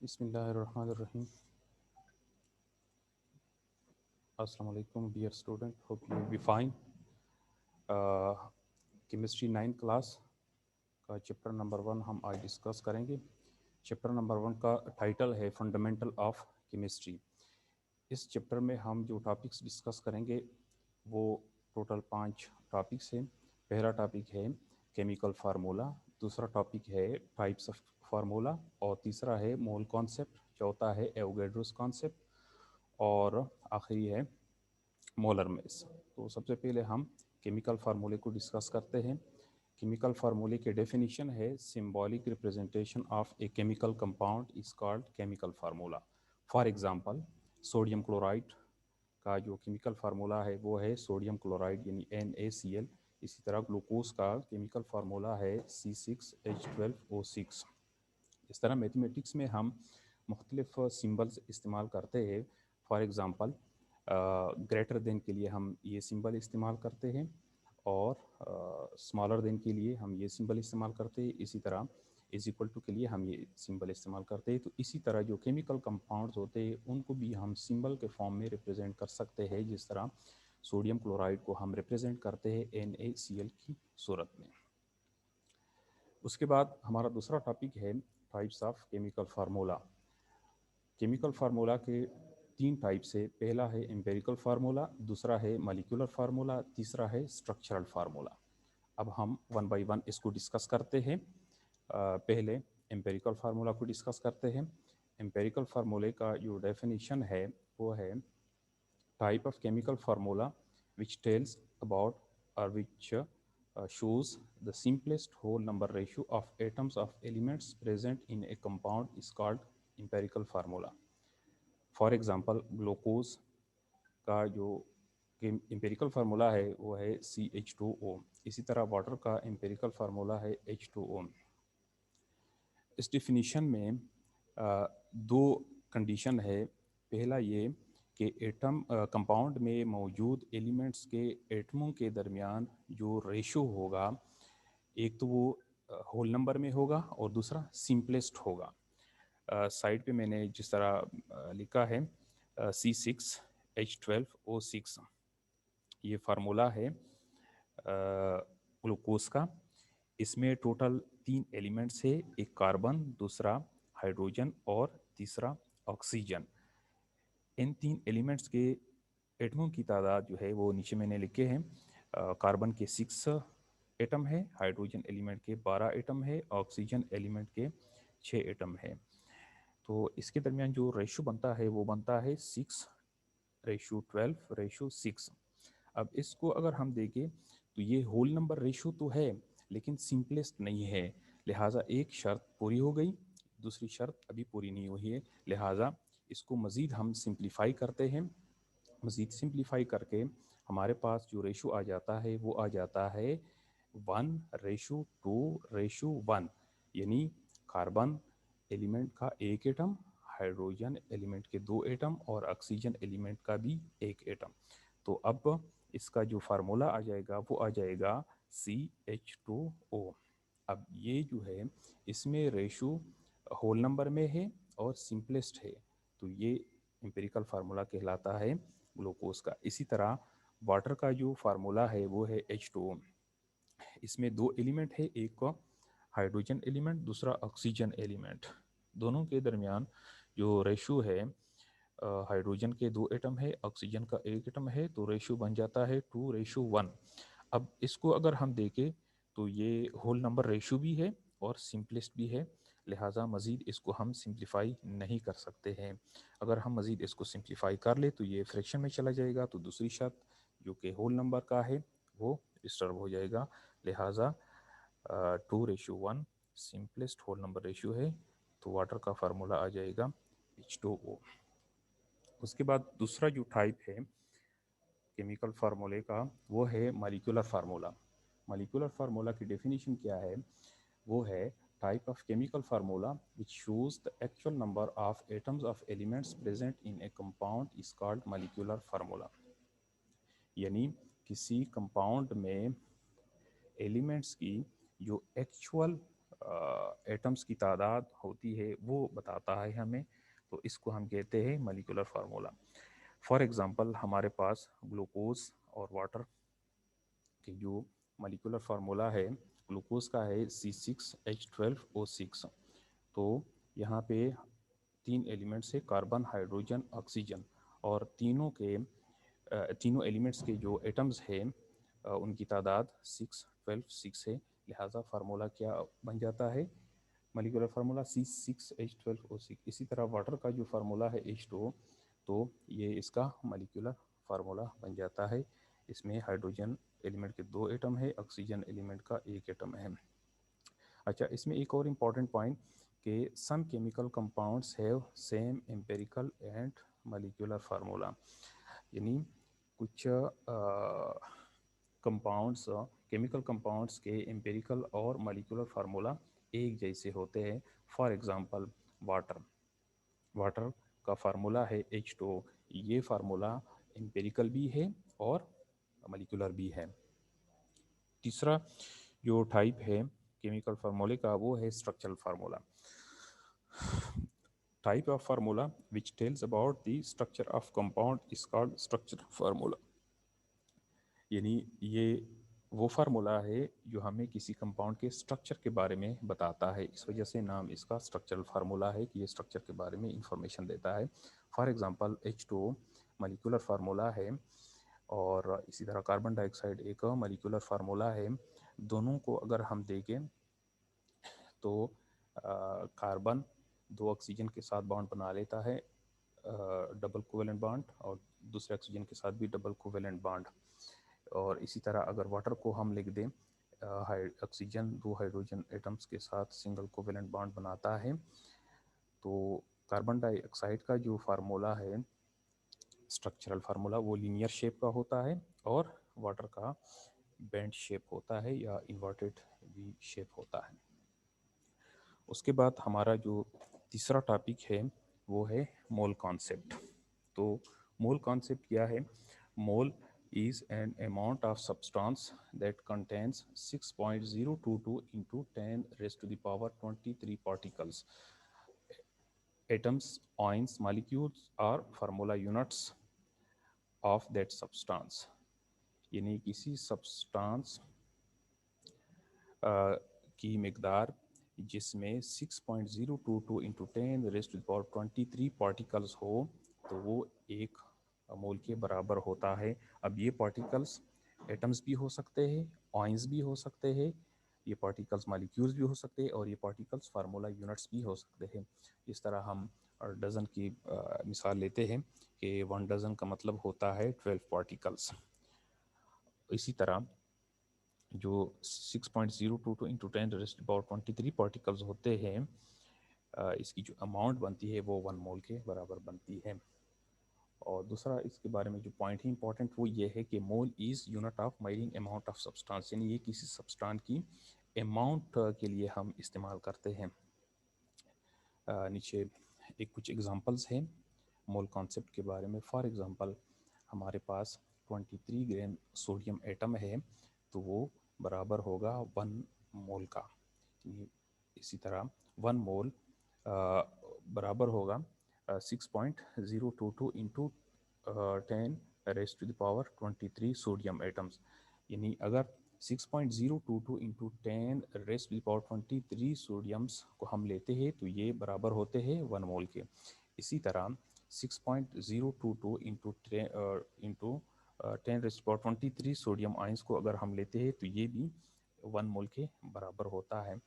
Bismillahirrahmanirrahim. Assalamu alaikum, dear student. Hope you will be fine. Chemistry 9 class का chapter number 1 हम आज discuss करेंगे। Chapter number 1 का title है फंडामेंटल ऑफ केमिस्ट्री। इस चैप्टर में हम जो टॉपिक्स डिस्कस करेंगे वो टोटल 5 टॉपिक्स हैं। पहला टॉपिक है केमिकल फार्मूला, दूसरा टॉपिक है टाइप्स ऑफ फार्मूला और तीसरा है मोल कॉन्सेप्ट, चौथा है एवोगैड्रोस कॉन्सेप्ट और आखिरी है मोलर मेस। तो सबसे पहले हम केमिकल फार्मूले को डिस्कस करते हैं। केमिकल फार्मूले के डेफिनेशन है symbolic representation of a chemical compound is called chemical formula. For example sodium chloride का जो केमिकल फार्मूला है वो है सोडियम क्लोराइड यानी NaCl। इसी तरह ग्लूकोज का केमिकल फार्मूला है C6H12O6। इस तरह मैथमेटिक्स में हम मुख्तलिफ सिंबल्स इस्तेमाल करते हैं। फॉर एग्ज़ाम्पल ग्रेटर देन के लिए हम ये सिंबल इस्तेमाल करते हैं और स्मॉलर देन के लिए हम ये सिंबल इस्तेमाल करते हैं। इसी तरह इज इक्वल टू के लिए हम ये सिंबल इस्तेमाल करते हैं। तो इसी तरह जो केमिकल कंपाउंड्स होते हैं उनको भी हम सिंबल के फॉर्म में रिप्रेजेंट कर सकते हैं। जिस तरह सोडियम क्लोराइड को हम रिप्रेजेंट करते हैं NaCl की सूरत में। उसके बाद हमारा दूसरा टॉपिक है types of chemical formula. Chemical formula के 3 टाइप्स है। पहला है एम्पेरिकल फार्मूला, दूसरा है मॉलिक्यूलर फार्मूला, तीसरा है स्ट्रक्चरल फार्मूला। अब हम वन बाय वन इसको डिस्कस करते हैं। पहले एम्पेरिकल फार्मूला को डिस्कस करते हैं। एम्पेरिकल फार्मूले का जो डेफिनेशन है वो है type of chemical formula which tells about or which shows the simplest whole number ratio of atoms of elements present in a compound is called empirical formula. For example, glucose का जो empirical formula है वो है CH2O। इसी तरह water का empirical formula है H2O। इस डिफिनीशन में दो कंडीशन है। पहला ये कि एटम कंपाउंड में मौजूद एलिमेंट्स के एटमों के दरमियान जो रेशो होगा, एक तो वो होल नंबर में होगा और दूसरा सिंपलेस्ट होगा। साइड पे मैंने जिस तरह लिखा है C6H12O6, ये फार्मूला है ग्लूकोज का। इसमें टोटल 3 एलिमेंट्स है, एक कार्बन, दूसरा हाइड्रोजन और तीसरा ऑक्सीजन। इन 3 एलिमेंट्स के एटमों की तादाद जो है वो नीचे मैंने लिखे हैं। कार्बन के 6 एटम है, हाइड्रोजन एलिमेंट के 12 एटम है, ऑक्सीजन एलिमेंट के 6 एटम है। तो इसके दरमियान जो रेशो बनता है वो बनता है 6:12:6। अब इसको अगर हम देखें तो ये होल नंबर रेशो तो है लेकिन सिंपलेस्ट नहीं है। लिहाजा एक शर्त पूरी हो गई, दूसरी शर्त अभी पूरी नहीं हुई है। लिहाजा इसको मज़ीद हम सिंप्लीफाई करते हैं। मज़ीद सिंप्लीफाई करके हमारे पास जो रेशो आ जाता है वो आ जाता है 1:2:1, यानी कार्बन एलिमेंट का 1 एटम, हाइड्रोजन एलिमेंट के 2 एटम और ऑक्सीजन एलिमेंट का भी 1 एटम। तो अब इसका जो फार्मूला आ जाएगा वो आ जाएगा CH2O। अब ये जो है इसमें रेशो होल नंबर में है और सिंपलेस्ट है, तो ये एम्पिरिकल फार्मूला कहलाता है ग्लूकोज का। इसी तरह वाटर का जो फार्मूला है वो है H2O। इसमें 2 एलिमेंट है, एक हाइड्रोजन एलिमेंट, दूसरा ऑक्सीजन एलिमेंट। दोनों के दरमियान जो रेशो है, हाइड्रोजन के 2 एटम है, ऑक्सीजन का 1 एटम है, तो रेशो बन जाता है 2:1। अब इसको अगर हम देखें तो ये होल नंबर रेशो भी है और सिंपलेस्ट भी है। लिहाजा मज़ीद इसको हम सिंप्लीफाई नहीं कर सकते हैं। अगर हम मज़ीद इसको सिंप्लीफाई कर ले तो ये फ्रैक्शन में चला जाएगा, तो दूसरी शर्त जो कि होल नंबर का है वो डिस्टर्ब हो जाएगा। लिहाजा 2:1 सिंपलेस्ट होल नंबर रेशियो है, तो वाटर का फार्मूला आ जाएगा H2O। उसके बाद दूसरा जो टाइप है केमिकल फार्मूले का वो है मॉलिक्यूलर फार्मूला। मॉलिक्यूलर फार्मूला की डेफिनेशन क्या है? वो है type of chemical formula which shows the actual number of atoms of elements present in A compound is called molecular formula. यानी किसी कंपाउंड में एलिमेंट्स की जो एक्चुअल एटम्स की तादाद होती है वो बताता है हमें, तो इसको हम कहते हैं मॉलिक्यूलर फार्मूला। फॉर एग्जांपल हमारे पास ग्लूकोज और वाटर के जो मॉलिक्यूलर फार्मूला है, ग्लूकोज का है C6H12O6। तो यहाँ पे 3 एलिमेंट्स है, कार्बन, हाइड्रोजन, ऑक्सीजन, और तीनों एलिमेंट्स के जो एटम्स हैं उनकी तादाद 6, 12, 6 है। लिहाजा फार्मूला क्या बन जाता है, मॉलिक्यूलर फार्मूला C6H12O6। इसी तरह वाटर का जो फार्मूला है H2O, तो ये इसका मॉलिक्यूलर फार्मूला बन जाता है। इसमें हाइड्रोजन एलिमेंट के 2 एटम है, ऑक्सीजन एलिमेंट का 1 एटम है। अच्छा, इसमें एक और इम्पॉर्टेंट पॉइंट कि some chemical compounds have same empirical and molecular formula, यानी कुछ कंपाउंड्स, केमिकल कंपाउंड्स के एम्पेरिकल और मॉलिक्यूलर फार्मूला एक जैसे होते हैं। फॉर एग्जांपल वाटर का फार्मूला है H2O, ये फार्मूला एम्पेरिकल भी है और मॉलिक्यूलर भी है। तीसरा जो टाइप है केमिकल फार्मूले का वो है structural formula. Type of formula which tells about the structure of compound is called structural formula, यानी ये वो फार्मूला है जो हमें किसी कंपाउंड के स्ट्रक्चर के बारे में बताता है, इस वजह से नाम इसका स्ट्रक्चरल फार्मूला है कि ये स्ट्रक्चर के बारे में इंफॉर्मेशन देता है। For example H2O molecular formula है, और इसी तरह कार्बन डाइऑक्साइड एक मॉलिक्यूलर फार्मूला है। दोनों को अगर हम देखें तो कार्बन 2 ऑक्सीजन के साथ बॉन्ड बना लेता है, डबल कोवेलेंट बॉन्ड, और दूसरे ऑक्सीजन के साथ भी डबल कोवेलेंट बॉन्ड। और इसी तरह अगर वाटर को हम लिख दें, ऑक्सीजन 2 हाइड्रोजन एटम्स के साथ सिंगल कोवेलेंट बॉन्ड बनाता है। तो कार्बन डाइऑक्साइड का जो फार्मूला है स्ट्रक्चरल फार्मूला वो लीनियर शेप का होता है, और वाटर का बेंड शेप होता है या इन्वर्टेड वी शेप होता है। उसके बाद हमारा जो तीसरा टॉपिक है वो है मोल कॉन्सेप्ट। तो मोल कॉन्सेप्ट क्या है? मोल is an amount of substance that contains 6.022 into 10 raised to the power 23 particles. Atoms, ions, molecules are formula units of that substance. यानी किसी सब्सटेंस की मिकदार जिसमें 6.022 into 10 raise to the power 23 particles हो, तो वो एक मोल के बराबर होता है। अब ये पार्टिकल्स एटम्स भी हो सकते हैं, आयंस भी हो सकते हैं, ये पार्टिकल्स मॉलिक्यूल्स भी हो सकते हैं, और ये पार्टिकल्स फार्मूला यूनिट्स भी हो सकते हैं। इस तरह हम डज़न की मिसाल लेते हैं कि 1 डज़न का मतलब होता है 12 पार्टिकल्स। इसी तरह जो 6.022 into 10 raise to the power 23 particles होते हैं, इसकी जो अमाउंट बनती है वो 1 मोल के बराबर बनती है। और दूसरा इसके बारे में जो पॉइंट है इंपॉर्टेंट वो ये है कि mole is unit of measuring amount of substance, यानी ये किसी सब्सटेंस की अमाउंट के लिए हम इस्तेमाल करते हैं। नीचे एक कुछ एग्जांपल्स हैं मोल कॉन्सेप्ट के बारे में। फॉर एग्जांपल हमारे पास 23 ग्राम सोडियम एटम है, तो वो बराबर होगा 1 मोल का। इसी तरह 1 मोल बराबर होगा 6.022 into 10 raise to the power 23 sodium atoms. यानी अगर 6.022 into 10 raise to the power 23 sodiums को हम लेते हैं तो ये बराबर होते हैं 1 मोल के। इसी तरह 6.022 into 10 raise to power 23 sodium ions को अगर हम लेते हैं तो ये भी 1 मोल के बराबर होता है।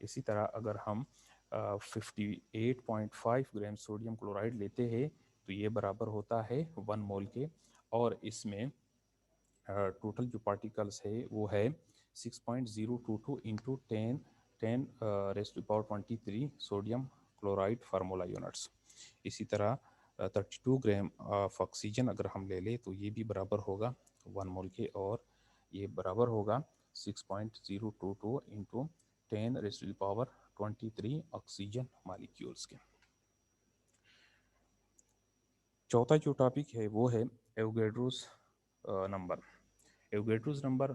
इसी तरह अगर हम 58.5 ग्राम सोडियम क्लोराइड लेते हैं तो ये बराबर होता है 1 मोल के, और इसमें टोटल जो पार्टिकल्स है वो है 6.022 into 10 raise to power 23 sodium chloride formula units. इसी तरह 32 ग्राम ऑफ ऑक्सीजन अगर हम ले लें तो ये भी बराबर होगा 1 मोल के, और ये बराबर होगा 6.022 into 10 raise to power 23 oxygen molecules के। चौथा जो टॉपिक है वो है एवोगैड्रोस नंबर। एवोगैड्रोस नंबर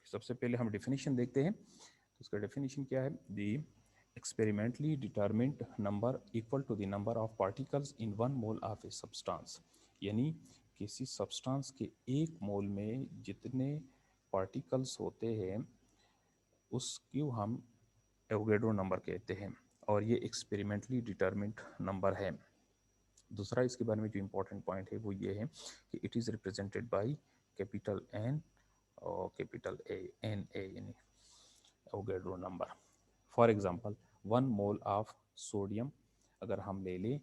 सबसे पहले हम डेफिनेशन देखते हैं। तो इसका डेफिनेशन क्या है? The experimentally determined number equal to the number of particles in 1 mole of a substance, यानी किसी सब्सटेंस के 1 मोल में जितने पार्टिकल्स होते हैं उसको हम एवोगैड्रो नंबर कहते हैं, और ये एक्सपेरिमेंटली डिटरमिन्ड नंबर है। दूसरा इसके बारे में जो इम्पोर्टेंट पॉइंट है वो ये है कि it is represented by capital N और कैपिटल ए, एन ए यानी Avogadro number. For example 1 mole of sodium अगर हम ले लें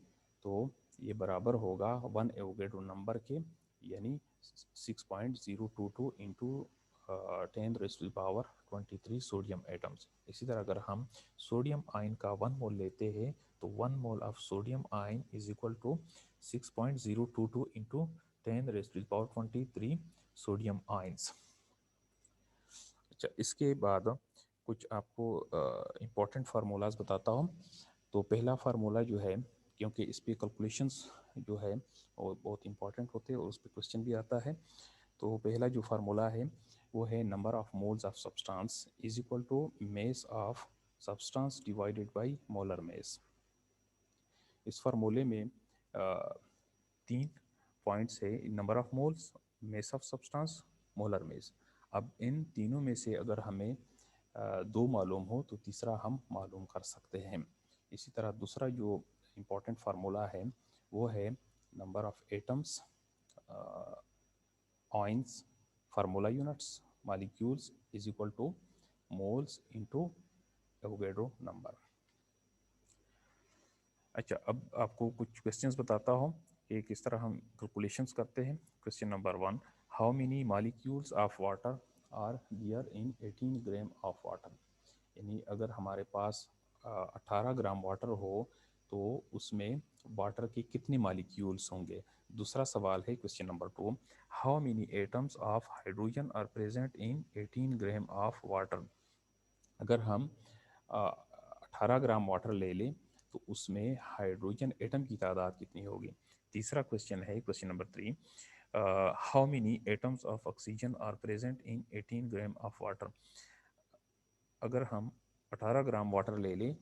तो ये बराबर होगा 1 एवोगैड्रो नंबर के, यानी 6.022 इंटू 10⁻23 सोडियम एटम्स। इसी तरह अगर हम सोडियम आयन का 1 मोल लेते हैं तो 1 mole of sodium ion is equal to 6.022 into 10⁻23 sodium ions. अच्छा, इसके बाद कुछ आपको इम्पोर्टेंट फार्मूलाज बताता हूँ। तो पहला फार्मूला जो है, क्योंकि इस पर कैलकुलेशंस जो है वो बहुत इंपॉर्टेंट होते हैं और उस पर क्वेश्चन भी आता है। तो पहला जो फार्मूला है वो है number of moles of substance is equal to mass of substance divided by molar mass. इस फार्मूले में 3 पॉइंट्स है, number of moles, mass of substance, molar mass. अब इन तीनों में से अगर हमें 2 मालूम हो तो तीसरा हम मालूम कर सकते हैं। इसी तरह दूसरा जो इम्पोर्टेंट फार्मूला है वो है number of atoms, ions, formula units, molecules is equal two moles into Avogadro number. अच्छा, अब आपको कुछ क्वेश्चंस बताता हूँ कि किस तरह हम कैलकुलेशंस करते हैं। Question number 1, how many molecules of water are there in 18 gram of water, यानी अगर हमारे पास 18 ग्राम वाटर हो तो उसमें वाटर के कितने मॉलिक्यूल्स होंगे। दूसरा सवाल है question number 2, how many atoms of hydrogen are present in 18 gram of water, अगर हम 18 ग्राम वाटर ले लें तो उसमें हाइड्रोजन एटम की तादाद कितनी होगी। तीसरा क्वेश्चन है question number 3, how many atoms of oxygen are present in 18 gram of water, अगर हम 18 ग्राम वाटर ले लें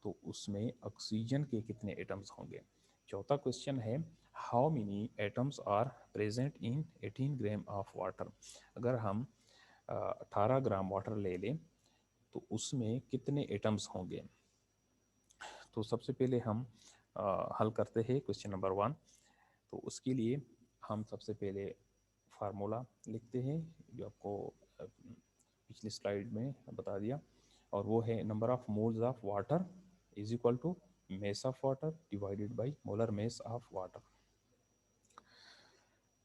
तो उसमें ऑक्सीजन के कितने एटम्स होंगे। चौथा क्वेश्चन है how many atoms are present in 18 gram of water, अगर हम 18 ग्राम वाटर ले लें तो उसमें कितने एटम्स होंगे। तो सबसे पहले हम हल करते हैं क्वेश्चन नंबर 1। तो उसके लिए हम सबसे पहले फार्मूला लिखते हैं जो आपको पिछली स्लाइड में बता दिया, और वो है number of moles of water is equal to mass of water divided by molar mass of water.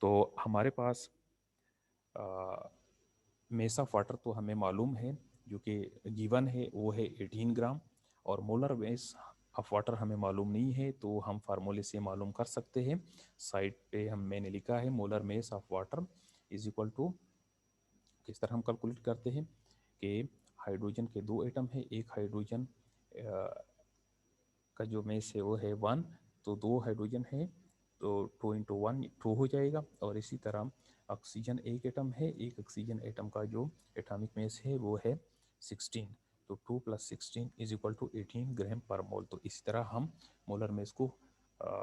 तो हमारे पास मेस ऑफ वाटर तो हमें मालूम है, जो कि गिवन है वो है 18 ग्राम, और मोलर मेस ऑफ वाटर हमें मालूम नहीं है तो हम फार्मूले से मालूम कर सकते हैं। साइड पे मैंने लिखा है molar mass of water is equal to, किस तरह हम कैलकुलेट करते हैं कि हाइड्रोजन के 2 एटम है, एक हाइड्रोजन का जो मेस है वो है 1, तो 2 हाइड्रोजन है तो 2 इंटू 1 2 हो जाएगा। और इसी तरह ऑक्सीजन एक एटम है, एक ऑक्सीजन एटम का जो एटॉमिक मेस है वो है 16, तो 2 + 16 is equal to 18 gram per mole. तो इसी तरह हम मोलर मेस को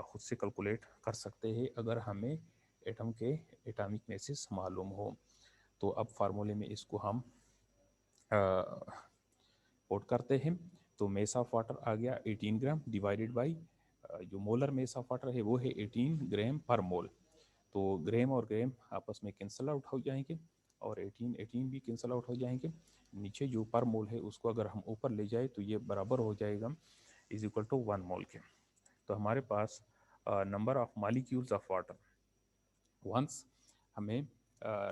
खुद से कैलकुलेट कर सकते हैं अगर हमें एटम के एटॉमिक मेसेस मालूम हो। तो अब फार्मूले में इसको हम पुट करते हैं, तो मेस ऑफ वाटर आ गया 18 ग्राम डिवाइडेड बाई जो मोलर मेस ऑफ वाटर है वो है 18 ग्राम पर मोल। तो ग्राम और ग्राम आपस में कैंसल आउट हो जाएंगे और 18 भी कैंसल आउट हो जाएंगे। नीचे जो पर मोल है उसको अगर हम ऊपर ले जाए तो ये बराबर हो जाएगा इज इक्वल टू 1 मोल के। तो हमारे पास number of molecules of water, once हमें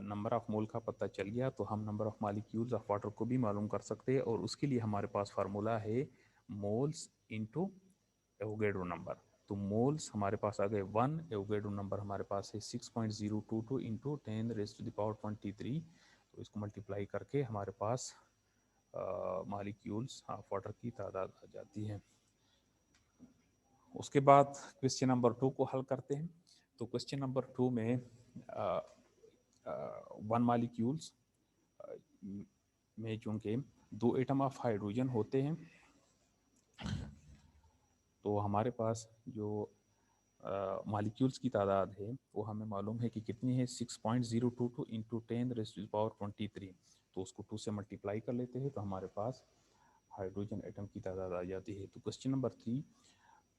नंबर ऑफ मोल का पता चल गया तो हम number of molecules of water को भी मालूम कर सकते हैं, और उसके लिए हमारे पास फार्मूला है मोल्स इनटू एवोगैड्रो नंबर। तो मोल्स हमारे पास आ गए 1, एवोगैड्रो नंबर हमारे पास है 6.022 इंटू 10⁻23। तो इसको मल्टीप्लाई करके हमारे पास मॉलिक्यूल्स ऑफ वाटर की तादाद आ जाती है। उसके बाद क्वेश्चन नंबर 2 को हल करते हैं। तो क्वेश्चन नंबर 2 में 1 मॉलिक्यूल्स में चूँकि 2 एटम ऑफ हाइड्रोजन होते हैं, तो हमारे पास जो मॉलिक्यूल्स की तादाद है वो हमें मालूम है कि कितनी है, 6.022 इंटू 10⁻23। तो उसको 2 से मल्टीप्लाई कर लेते हैं तो हमारे पास हाइड्रोजन एटम की तादाद आ जाती है। तो क्वेश्चन नंबर 3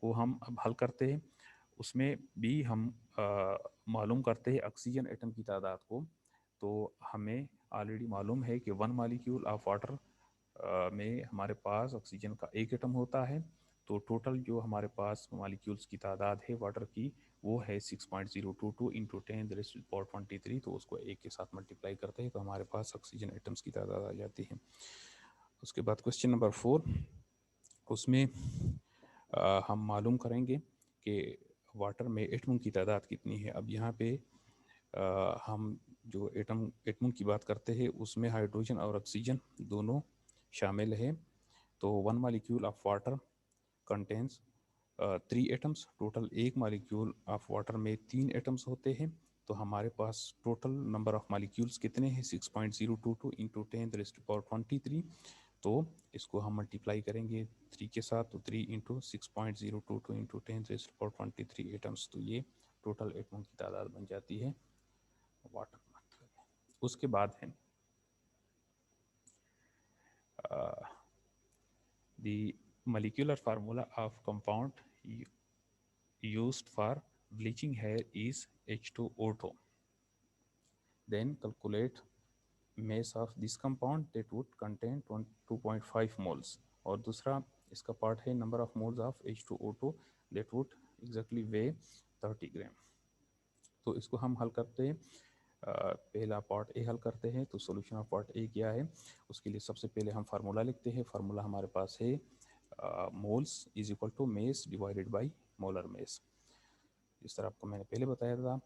को हम अब हल करते हैं। उसमें भी हम मालूम करते हैं ऑक्सीजन एटम की तादाद को। तो हमें ऑलरेडी मालूम है कि 1 मॉलिक्यूल ऑफ वाटर में हमारे पास ऑक्सीजन का 1 एटम होता है। तो टोटल जो हमारे पास मॉलिक्यूल्स की तादाद है वाटर की वो है 6.022 इंटू 10⁻23। तो उसको 1 के साथ मल्टीप्लाई करते हैं तो हमारे पास ऑक्सीजन एटम्स की तादाद आ जाती है। उसके बाद क्वेश्चन नंबर 4, उसमें हम मालूम करेंगे कि वाटर में एटमों की तादाद कितनी है। अब यहाँ पे हम जो एटमों की बात करते हैं उसमें हाइड्रोजन और ऑक्सीजन दोनों शामिल है। तो 1 molecule of water contains 3 atoms. Total एक मॉलिक्यूल ऑफ वाटर में 3 एटम्स होते हैं। तो हमारे पास टोटल नंबर ऑफ मॉलिक्यूल्स कितने हैं, 6.022 इंटू 10⁻23। तो इसको हम मल्टीप्लाई करेंगे 3 के साथ, तो 3 इंटू 6.022 इंटू 10⁻23 एटम्स। तो ये टोटल एटमों की तादाद बन जाती है वाटर। उसके बाद है the molecular formula of compound used for bleaching hair is H2O2. Then calculate mass of this compound that would contain 2.5 moles. और दूसरा इसका पार्ट है number of moles of H2O2 that would exactly weigh 30 ग्राम। तो इसको हम हल करते हैं। पहला पार्ट ए हल करते हैं। तो सॉल्यूशन ऑफ पार्ट ए क्या है, उसके लिए सबसे पहले हम फार्मूला लिखते हैं। फार्मूला हमारे पास है moles is equal to mass divided by molar mass. इस तरह आपको मैंने पहले बताया था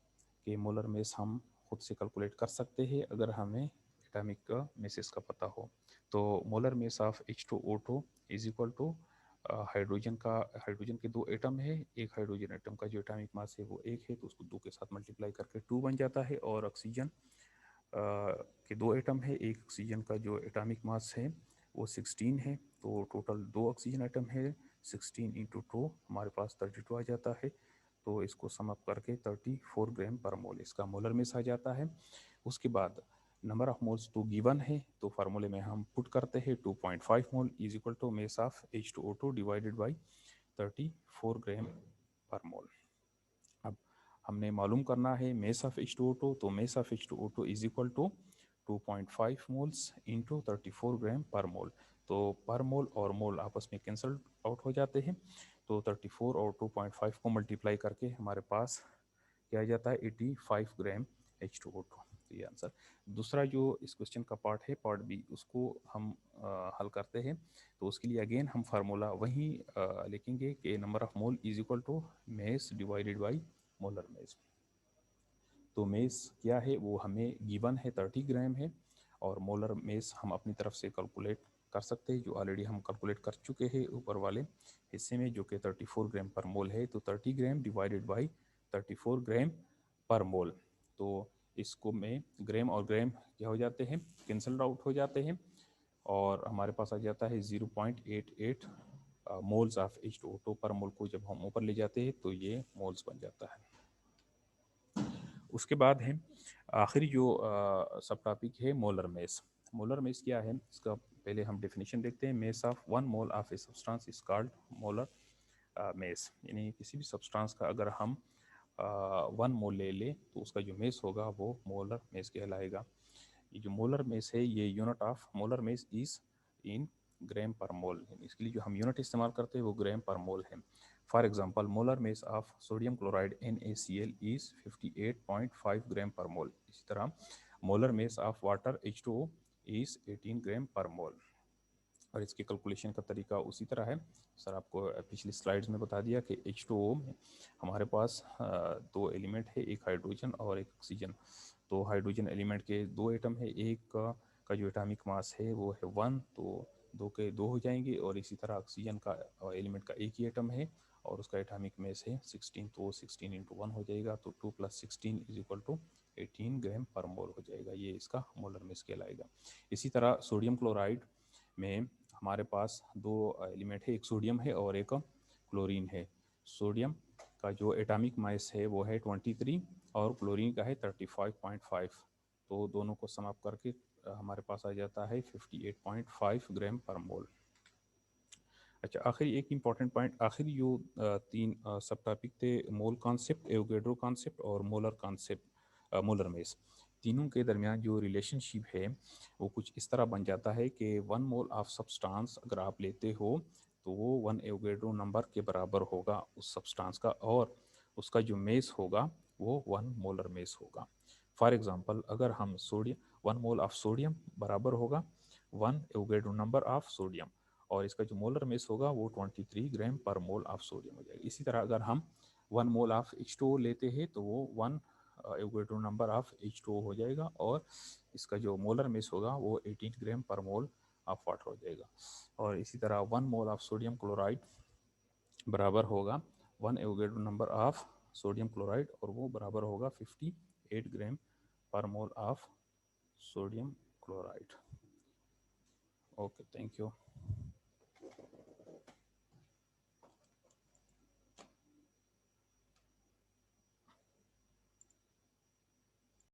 कि मोलर मेस हम खुद से कैलकुलेट कर सकते हैं अगर हमें एटॉमिक का मेसेस का पता हो। तो molar mass of H2O2 is equal to hydrogen के 2 एटम है, एक हाइड्रोजन एटम का जो एटॉमिक मास है वो 1 है, तो उसको 2 के साथ मल्टीप्लाई करके 2 बन जाता है। और ऑक्सीजन के 2 एटम है, एक ऑक्सीजन का जो एटॉमिक मास है वो 16 है। तो टोटल 2 ऑक्सीजन एटम है, 16 इंटू 2 हमारे पास 32 आ जाता है। तो इसको सम अप करके 34 ग्राम पर मोल इसका मोलर मेस आ जाता है। उसके बाद नंबर ऑफ मोल्स तो गिवन है, तो फार्मूले में हम पुट करते हैं 2.5 mole is equal to mass of H2O2 divided by 34 gram per mole. अब हमने मालूम करना है मेस ऑफ H2O2, तो mass of H2O2 is equal to 2.5 moles into 34 gram per mole. तो पर मोल और मोल आपस में कैंसल आउट हो जाते हैं। तो 34 और 2.5 को मल्टीप्लाई करके हमारे पास क्या आ जाता है, 85 ग्राम H2O2। तो ये आंसर। दूसरा जो इस क्वेश्चन का पार्ट है, पार्ट बी, उसको हम हल करते हैं। तो उसके लिए अगेन हम फार्मूला वही लिखेंगे कि number of mole is equal to mass divided by molar mass. तो मेस क्या है वो हमें गिवन है 30 ग्राम है, और मोलर मेस हम अपनी तरफ से कैलकुलेट कर सकते हैं, जो ऑलरेडी हम कैलकुलेट कर चुके हैं ऊपर वाले हिस्से में, जो कि 34 ग्राम पर मोल है। तो 30 gram divided by 34 gram per mole. तो इसको में ग्राम और ग्राम क्या हो जाते हैं, कैंसल आउट हो जाते हैं, और हमारे पास आ जाता है 0.88 मोल्स ऑफ H2O2 पर मोल को जब हम ऊपर ले जाते हैं तो ये मोल्स बन जाता है। उसके बाद है आखिरी जो सब टॉपिक है मोलर मेस। मोलर मेस क्या है, इसका पहले हम डेफिनेशन देखते हैं। Mess of 1 mole of a substance is called molar mess. यानी किसी भी सब्सटेंस का अगर हम 1 मोल ले लें तो उसका जो मेस होगा वो मोलर मेस कहलाएगा। ये जो मोलर मेस है ये unit of molar mass is in gram per mole. इसके लिए जो हम यूनिट इस्तेमाल करते हैं वो ग्राम पर मोल है। For example molar mass of sodium chloride NaCl is 58.5 gram per मोल। इसी तरह molar mass of water H2O is 18 gram per मोल। और इसके कैलकुलेशन का तरीका उसी तरह है। सर आपको पिछली स्लाइड्स में बता दिया कि H2O में हमारे पास 2 एलिमेंट है, एक हाइड्रोजन और एक ऑक्सीजन। तो हाइड्रोजन एलिमेंट के 2 एटम है, एक का जो एटॉमिक मास है वो है 1, तो 2 के 2 हो जाएंगे। और इसी तरह ऑक्सीजन का एलिमेंट का एक ही एटम है और उसका एटॉमिक मास है 16, तो 16 इंटू 1 हो जाएगा। तो 2 + 16 is equal to 18 gram per मोल हो जाएगा। ये इसका मोलर मेस कहलाएगा। इसी तरह सोडियम क्लोराइड में हमारे पास दो एलिमेंट है, एक सोडियम है और एक क्लोरीन है। सोडियम का जो एटॉमिक मास है वो है 23 और क्लोरीन का है 35.5। तो दोनों को सम अप करके हमारे पास आ जाता है 58.5 ग्राम पर मोल। अच्छा, आखिरी एक इम्पॉर्टेंट पॉइंट, आखिरी जो तीन सब टॉपिक थे, मोल कॉन्सेप्ट, एवोगैड्रो कॉन्सेप्ट और मोलर कॉन्सेप्ट, मोलर मेस, तीनों के दरमियान जो रिलेशनशिप है वो कुछ इस तरह बन जाता है कि 1 मोल ऑफ सब्सटेंस अगर आप लेते हो तो वो 1 एवोगैड्रो नंबर के बराबर होगा उस सब्सटेंस का, और उसका जो मेस होगा वो 1 मोलर मेस होगा। फॉर एग्जांपल, अगर हम सोडियम 1 मोल ऑफ सोडियम बराबर होगा 1 एवोगैड्रो नंबर ऑफ सोडियम, और इसका जो मोलर मेस होगा वो 23 ग्राम पर मोल ऑफ सोडियम हो जाएगा। इसी तरह अगर हम 1 मोल ऑफ H2O लेते हैं तो वो 1 एवोगैड्रो नंबर ऑफ H2O हो जाएगा, और इसका जो मोलर मेस होगा वो 18 ग्राम पर मोल ऑफ वाटर हो जाएगा। और इसी तरह 1 मोल ऑफ सोडियम क्लोराइड बराबर होगा 1 Avogadro number of sodium chloride, और वो बराबर होगा 58 ग्राम per mole of sodium chloride. Okay, thank you.